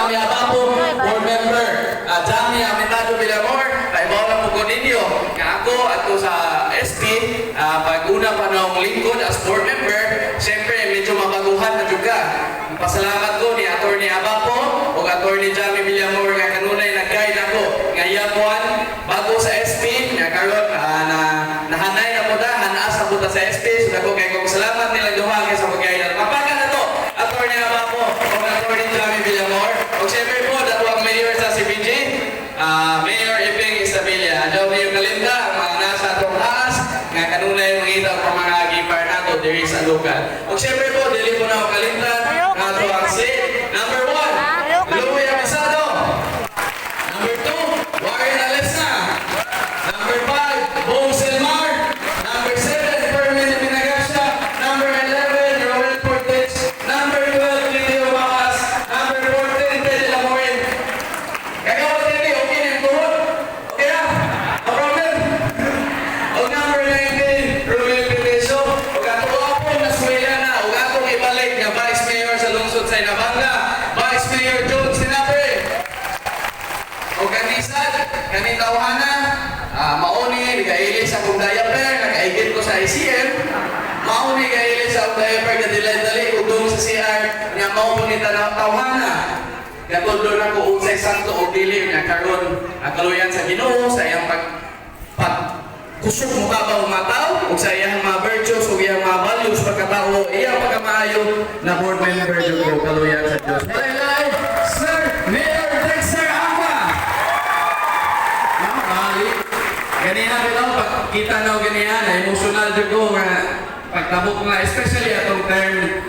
Jami Abapo, board member Jami Amintado Villamor, kay Bola po ninyo, nga ako ato sa SP, pag-una pa ng lingkod as board member, siyempre medyo mabaguhan na juga. Pasalamat ko ni Atty. Abapo o Atty. Jami Villamor nga kanunay nag-guide ako ngayon buwan bago sa SP, nga karon nahanay na po na, hanaas na po ta sa SP, so ako kay kong salamat nilang duha sa pag-guide. Mapakan na to, Atty. Abapo o Atty. Jami Villamor. O siyempre po, dato ang mayor sa CBG, Mayor Iping Isabela. Adaw Mayor Kalinda, ang mga nasa atong taas, nga kanunay mangita ang mga gipar nato diri sa lokal. O siyempre po, dili po na ako Kalinda, nato ang seat. Number 1, Louie Abisado. Number 2, Warren Alesna. Number 5, Bo Selmar. Number 7, Fermin Pinagasya. Number 11, Roel Portes. Number 12, Lidio Bacas. Number 14, Pedro Lamorin. Kaya ako tindi, okay na yung tuhod? Okay na? No problem? O number 19, Romel Peteso. O ato ako, naswela na. O ato ibalik na Vice Mayor sa lungsod sa Inabanga. Vice Mayor John Sinapre. O kanisan, kanitawhana, mauni, nagailis sa kong diaper, nakaigit ko sa ICM, mauni, nagailis sa kong diaper, kadilay-dali, udong sa CR, nga maunita na tawhana. Gatuldo na ko unsay santo o dili nga karon kaluyan sa Ginoo sa iyang kusog mo ba umataw o sa iyang mga virtues o iyang mga values pagkatao iyang pagkamaayo na board member ko kaluyan sa Dios. Live, Sir Mayor Dexter Amba. Ganina ko pagkita na o ganyan, emotional ko nga pagtabok na especially atong time